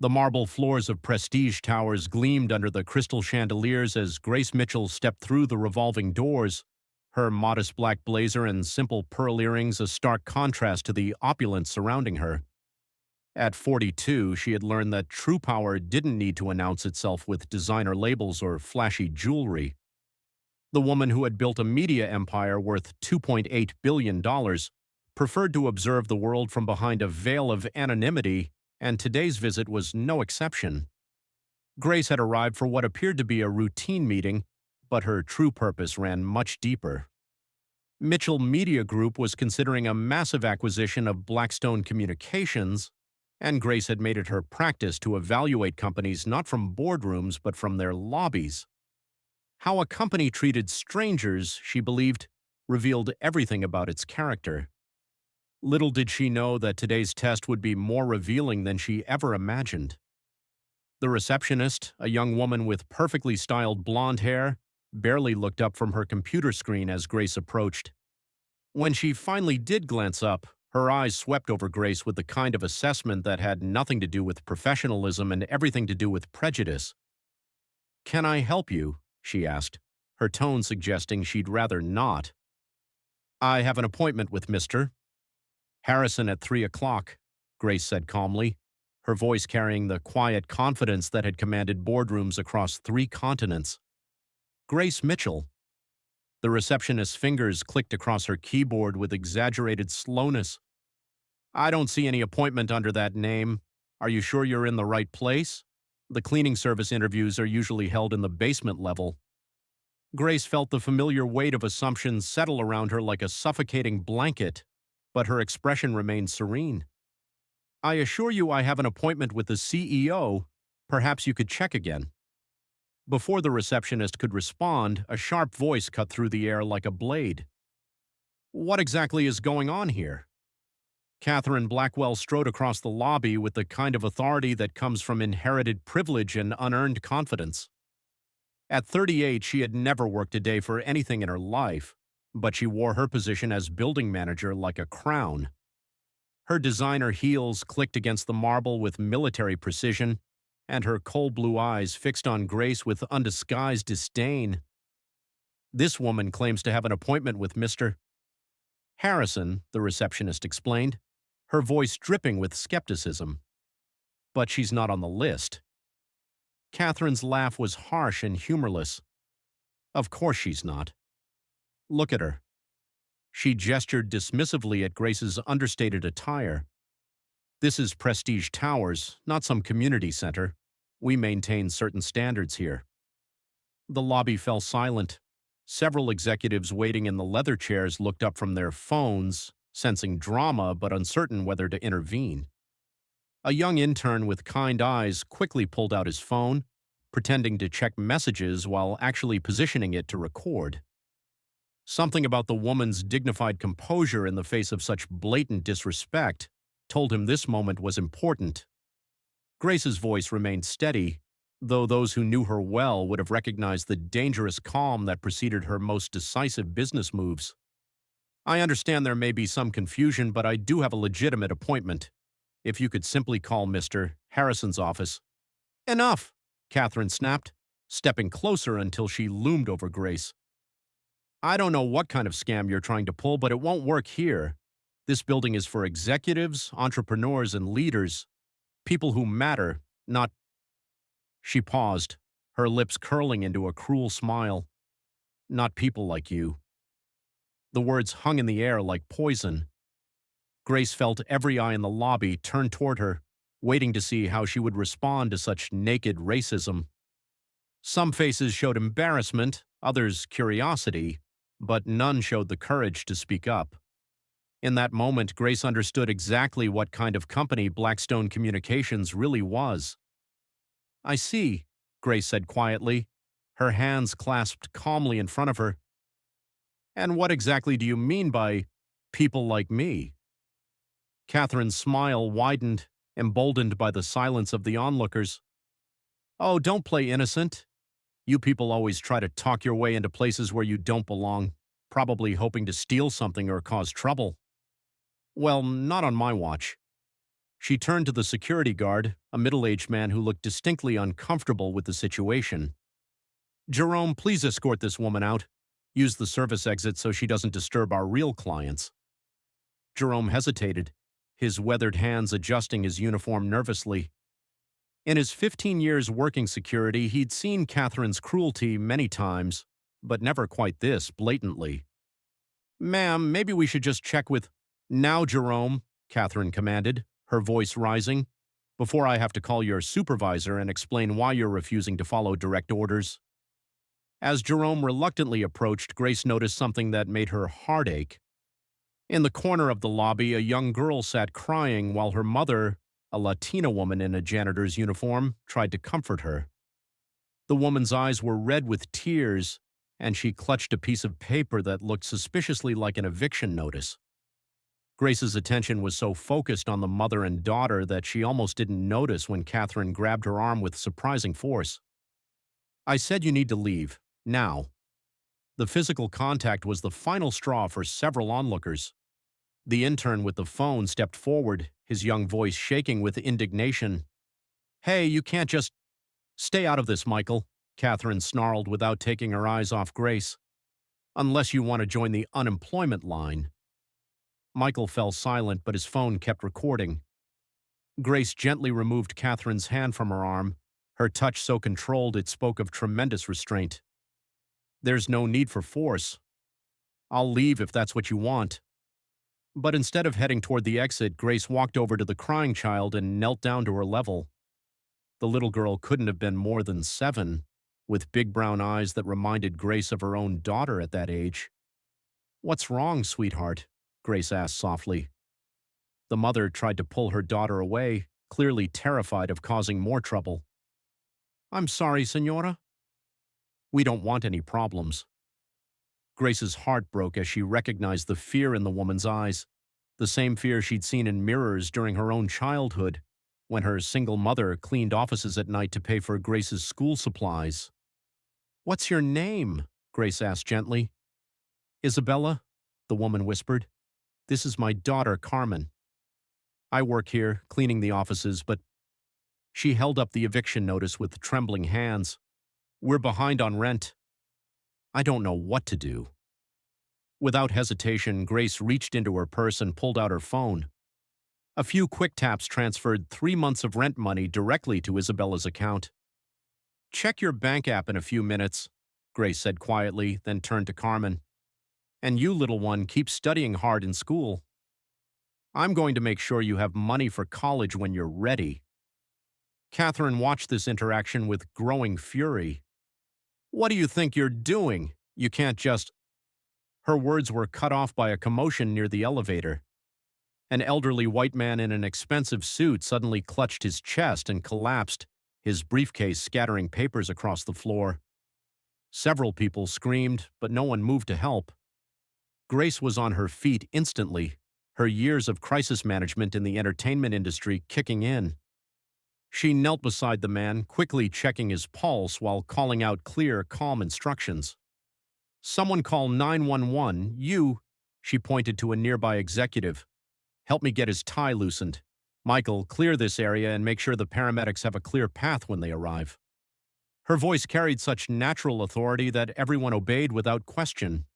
The marble floors of prestige towers gleamed under the crystal chandeliers as Grace Mitchell stepped through the revolving doors, her modest black blazer and simple pearl earrings a stark contrast to the opulence surrounding her. At 42, she had learned that true power didn't need to announce itself with designer labels or flashy jewelry. The woman who had built a media empire worth $2.8 billion preferred to observe the world from behind a veil of anonymity, and today's visit was no exception. Grace had arrived for what appeared to be a routine meeting, but her true purpose ran much deeper. Mitchell Media Group was considering a massive acquisition of Blackstone Communications, and Grace had made it her practice to evaluate companies not from boardrooms but from their lobbies. How a company treated strangers, she believed, revealed everything about its character. Little did she know that today's test would be more revealing than she ever imagined. The receptionist, a young woman with perfectly styled blonde hair, barely looked up from her computer screen as Grace approached. When she finally did glance up, her eyes swept over Grace with the kind of assessment that had nothing to do with professionalism and everything to do with prejudice. "Can I help you?" she asked, her tone suggesting she'd rather not. "I have an appointment with Mr. Harrison at 3 o'clock, Grace said calmly, her voice carrying the quiet confidence that had commanded boardrooms across 3 continents. "Grace Mitchell." The receptionist's fingers clicked across her keyboard with exaggerated slowness. "I don't see any appointment under that name. Are you sure you're in the right place? The cleaning service interviews are usually held in the basement level." Grace felt the familiar weight of assumptions settle around her like a suffocating blanket, but her expression remained serene. "I assure you I have an appointment with the CEO. Perhaps you could check again." Before the receptionist could respond, a sharp voice cut through the air like a blade. "What exactly is going on here?" Catherine Blackwell strode across the lobby with the kind of authority that comes from inherited privilege and unearned confidence. At 38, she had never worked a day for anything in her life, but she wore her position as building manager like a crown. Her designer heels clicked against the marble with military precision, and her cold blue eyes fixed on Grace with undisguised disdain. "This woman claims to have an appointment with Mr. Harrison," the receptionist explained, her voice dripping with skepticism. "But she's not on the list." Catherine's laugh was harsh and humorless. "Of course she's not. Look at her." She gestured dismissively at Grace's understated attire. "This is Prestige Towers, not some community center. We maintain certain standards here." The lobby fell silent. Several executives waiting in the leather chairs looked up from their phones, sensing drama but uncertain whether to intervene. A young intern with kind eyes quickly pulled out his phone, pretending to check messages while actually positioning it to record. Something about the woman's dignified composure in the face of such blatant disrespect told him this moment was important. Grace's voice remained steady, though those who knew her well would have recognized the dangerous calm that preceded her most decisive business moves. "I understand there may be some confusion, but I do have a legitimate appointment. If you could simply call Mr. Harrison's office." "Enough!" Catherine snapped, stepping closer until she loomed over Grace. "I don't know what kind of scam you're trying to pull, but it won't work here. This building is for executives, entrepreneurs, and leaders. People who matter, not—" She paused, her lips curling into a cruel smile. "Not people like you." The words hung in the air like poison. Grace felt every eye in the lobby turn toward her, waiting to see how she would respond to such naked racism. Some faces showed embarrassment, others curiosity, but none showed the courage to speak up. In that moment, Grace understood exactly what kind of company Blackstone Communications really was. "I see," Grace said quietly, her hands clasped calmly in front of her. "And what exactly do you mean by people like me?" Catherine's smile widened, emboldened by the silence of the onlookers. "Oh, don't play innocent. You people always try to talk your way into places where you don't belong, probably hoping to steal something or cause trouble. Well, not on my watch." She turned to the security guard, a middle-aged man who looked distinctly uncomfortable with the situation. "Jerome, please escort this woman out. Use the service exit so she doesn't disturb our real clients." Jerome hesitated, his weathered hands adjusting his uniform nervously. In his 15 years working security, he'd seen Catherine's cruelty many times, but never quite this blatantly. "Ma'am, maybe we should just check with—" "Now, Jerome," Catherine commanded, her voice rising, "before I have to call your supervisor and explain why you're refusing to follow direct orders." As Jerome reluctantly approached, Grace noticed something that made her heart ache. In the corner of the lobby, a young girl sat crying while her mother, a Latina woman in a janitor's uniform, tried to comfort her. The woman's eyes were red with tears, and she clutched a piece of paper that looked suspiciously like an eviction notice. Grace's attention was so focused on the mother and daughter that she almost didn't notice when Catherine grabbed her arm with surprising force. "I said you need to leave. Now." The physical contact was the final straw for several onlookers. The intern with the phone stepped forward, his young voice shaking with indignation. "Hey, you can't just—" "Stay out of this, Michael," Catherine snarled without taking her eyes off Grace. "Unless you want to join the unemployment line." Michael fell silent, but his phone kept recording. Grace gently removed Catherine's hand from her arm, her touch so controlled it spoke of tremendous restraint. "There's no need for force. I'll leave if that's what you want." But instead of heading toward the exit, Grace walked over to the crying child and knelt down to her level. The little girl couldn't have been more than 7, with big brown eyes that reminded Grace of her own daughter at that age. "What's wrong, sweetheart?" Grace asked softly. The mother tried to pull her daughter away, clearly terrified of causing more trouble. "I'm sorry, Senora." "We don't want any problems." Grace's heart broke as she recognized the fear in the woman's eyes, the same fear she'd seen in mirrors during her own childhood, when her single mother cleaned offices at night to pay for Grace's school supplies. "What's your name?" Grace asked gently. "Isabella," the woman whispered. "This is my daughter, Carmen. I work here, cleaning the offices, but—" She held up the eviction notice with trembling hands. "We're behind on rent. I don't know what to do." Without hesitation, Grace reached into her purse and pulled out her phone. A few quick taps transferred 3 months of rent money directly to Isabella's account. "Check your bank app in a few minutes," Grace said quietly, then turned to Carmen. "And you, little one, keep studying hard in school. I'm going to make sure you have money for college when you're ready." Catherine watched this interaction with growing fury. "What do you think you're doing? You can't just—" Her words were cut off by a commotion near the elevator. An elderly white man in an expensive suit suddenly clutched his chest and collapsed, his briefcase scattering papers across the floor. Several people screamed, but no one moved to help. Grace was on her feet instantly, her years of crisis management in the entertainment industry kicking in. She knelt beside the man, quickly checking his pulse while calling out clear, calm instructions. "Someone call 911. She pointed to a nearby executive. "Help me get his tie loosened. Michael, clear this area and make sure the paramedics have a clear path when they arrive." Her voice carried such natural authority that everyone obeyed without question.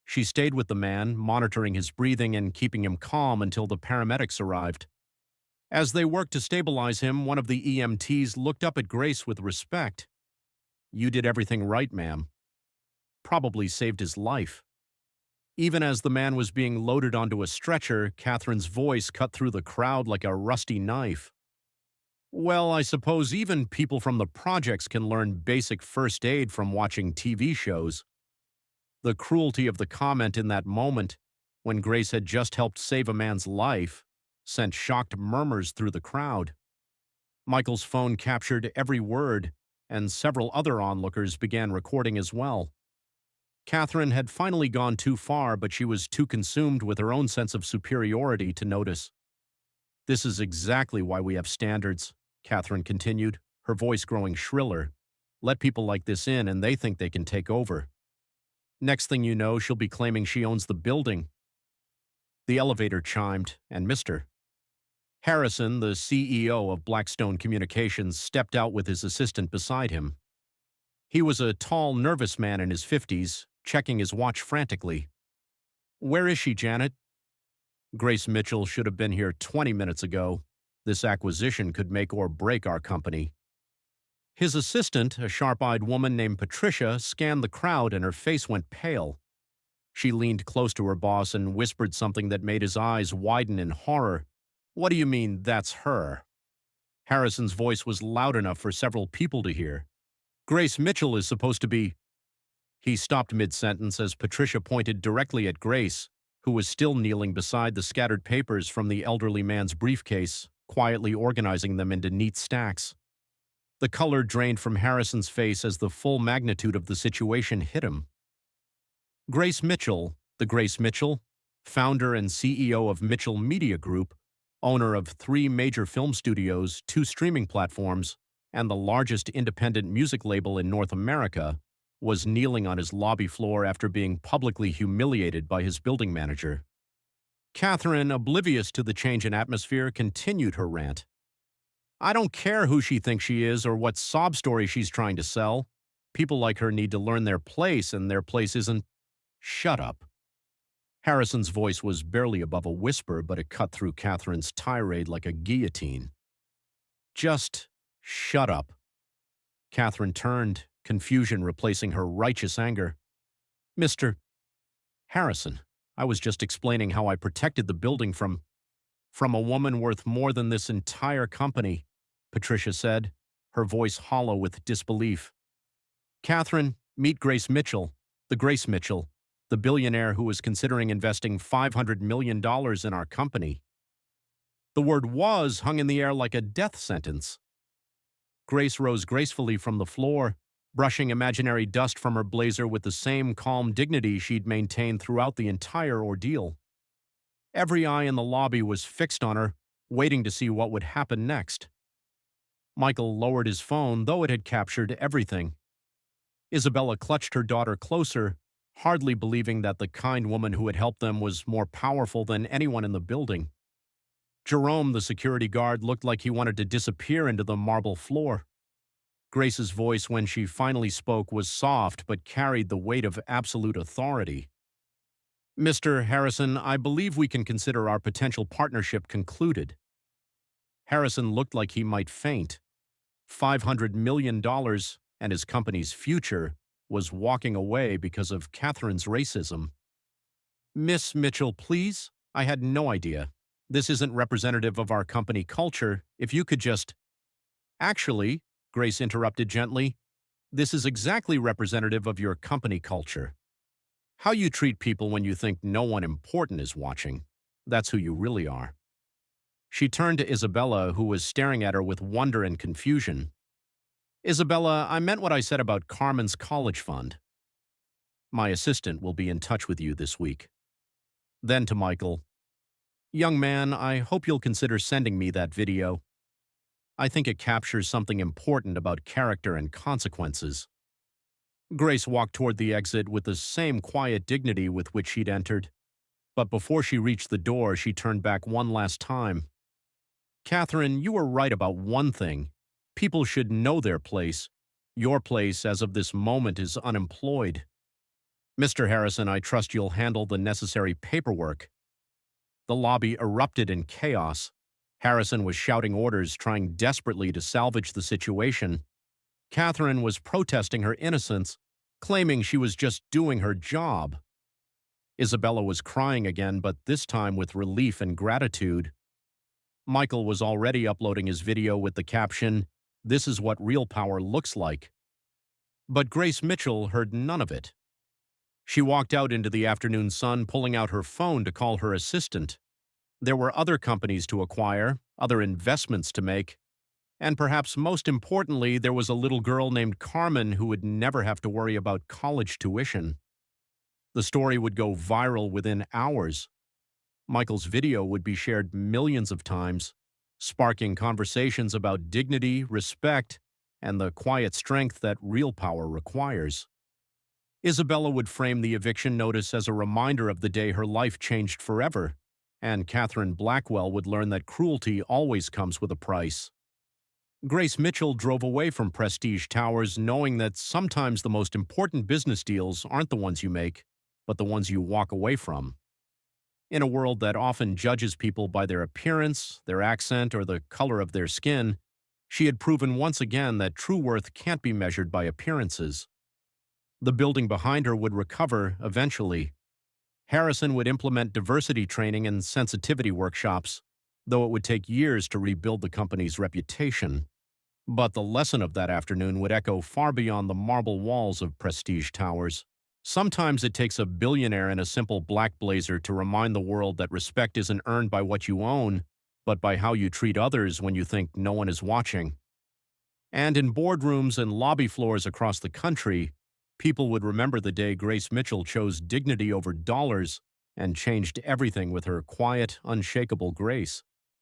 She stayed with the man, monitoring his breathing and keeping him calm until the paramedics arrived. As they worked to stabilize him, one of the EMTs looked up at Grace with respect. "You did everything right, ma'am. Probably saved his life." Even as the man was being loaded onto a stretcher, Catherine's voice cut through the crowd like a rusty knife. "Well, I suppose even people from the projects can learn basic first aid from watching TV shows." The cruelty of the comment in that moment, when Grace had just helped save a man's life, sent shocked murmurs through the crowd. Michael's phone captured every word, and several other onlookers began recording as well. Catherine had finally gone too far, but she was too consumed with her own sense of superiority to notice. "This is exactly why we have standards," Catherine continued, her voice growing shriller. "Let people like this in and they think they can take over. Next thing you know, she'll be claiming she owns the building." The elevator chimed, and Mr. Harrison, the CEO of Blackstone Communications, stepped out with his assistant beside him. He was a tall, nervous man in his 50s, checking his watch frantically. "Where is she, Janet?" "Grace Mitchell should have been here 20 minutes ago. This acquisition could make or break our company." His assistant, a sharp-eyed woman named Patricia, scanned the crowd and her face went pale. She leaned close to her boss and whispered something that made his eyes widen in horror. "What do you mean, that's her?" Harrison's voice was loud enough for several people to hear. "Grace Mitchell is supposed to be—" He stopped mid-sentence as Patricia pointed directly at Grace, who was still kneeling beside the scattered papers from the elderly man's briefcase, quietly organizing them into neat stacks. The color drained from Harrison's face as the full magnitude of the situation hit him. Grace Mitchell, the Grace Mitchell, founder and CEO of Mitchell Media Group, owner of 3 major film studios, 2 streaming platforms, and the largest independent music label in North America, was kneeling on his lobby floor after being publicly humiliated by his building manager. Catherine, oblivious to the change in atmosphere, continued her rant. "I don't care who she thinks she is or what sob story she's trying to sell. People like her need to learn their place, and their place isn't—" "Shut up." Harrison's voice was barely above a whisper, but it cut through Catherine's tirade like a guillotine. "Just shut up." Catherine turned, confusion replacing her righteous anger. "Mr. Harrison, I was just explaining how I protected the building from a woman worth more than this entire company," Patricia said, her voice hollow with disbelief. "Catherine, meet Grace Mitchell, the Grace Mitchell, the billionaire who is considering investing $500 million in our company." The word "was" hung in the air like a death sentence. Grace rose gracefully from the floor, brushing imaginary dust from her blazer with the same calm dignity she'd maintained throughout the entire ordeal. Every eye in the lobby was fixed on her, waiting to see what would happen next. Michael lowered his phone, though it had captured everything. Isabella clutched her daughter closer, hardly believing that the kind woman who had helped them was more powerful than anyone in the building. Jerome, the security guard, looked like he wanted to disappear into the marble floor. Grace's voice, when she finally spoke, was soft but carried the weight of absolute authority. "Mr. Harrison, I believe we can consider our potential partnership concluded." Harrison looked like he might faint. $500 million and his company's future was walking away because of Catherine's racism. "Miss Mitchell, please? I had no idea. This isn't representative of our company culture. If you could just—" "Actually," Grace interrupted gently, "this is exactly representative of your company culture. How you treat people when you think no one important is watching. That's who you really are." She turned to Isabella, who was staring at her with wonder and confusion. "Isabella, I meant what I said about Carmen's college fund. My assistant will be in touch with you this week." Then to Michael, "Young man, I hope you'll consider sending me that video. I think it captures something important about character and consequences." Grace walked toward the exit with the same quiet dignity with which she'd entered. But before she reached the door, she turned back one last time. "Catherine, you were right about one thing. People should know their place. Your place, as of this moment, is unemployed. Mr. Harrison, I trust you'll handle the necessary paperwork." The lobby erupted in chaos. Harrison was shouting orders, trying desperately to salvage the situation. Catherine was protesting her innocence, claiming she was just doing her job. Isabella was crying again, but this time with relief and gratitude. Michael was already uploading his video with the caption, "This is what real power looks like." But Grace Mitchell heard none of it. She walked out into the afternoon sun, pulling out her phone to call her assistant. There were other companies to acquire, other investments to make, and perhaps most importantly, there was a little girl named Carmen who would never have to worry about college tuition. The story would go viral within hours. Michael's video would be shared millions of times, sparking conversations about dignity, respect, and the quiet strength that real power requires. Isabella would frame the eviction notice as a reminder of the day her life changed forever, and Catherine Blackwell would learn that cruelty always comes with a price. Grace Mitchell drove away from Prestige Towers knowing that sometimes the most important business deals aren't the ones you make, but the ones you walk away from. In a world that often judges people by their appearance, their accent, or the color of their skin, she had proven once again that true worth can't be measured by appearances. The building behind her would recover eventually. Harrison would implement diversity training and sensitivity workshops, though it would take years to rebuild the company's reputation. But the lesson of that afternoon would echo far beyond the marble walls of Prestige Towers. Sometimes it takes a billionaire in a simple black blazer to remind the world that respect isn't earned by what you own, but by how you treat others when you think no one is watching. And in boardrooms and lobby floors across the country, people would remember the day Grace Mitchell chose dignity over dollars and changed everything with her quiet, unshakable grace.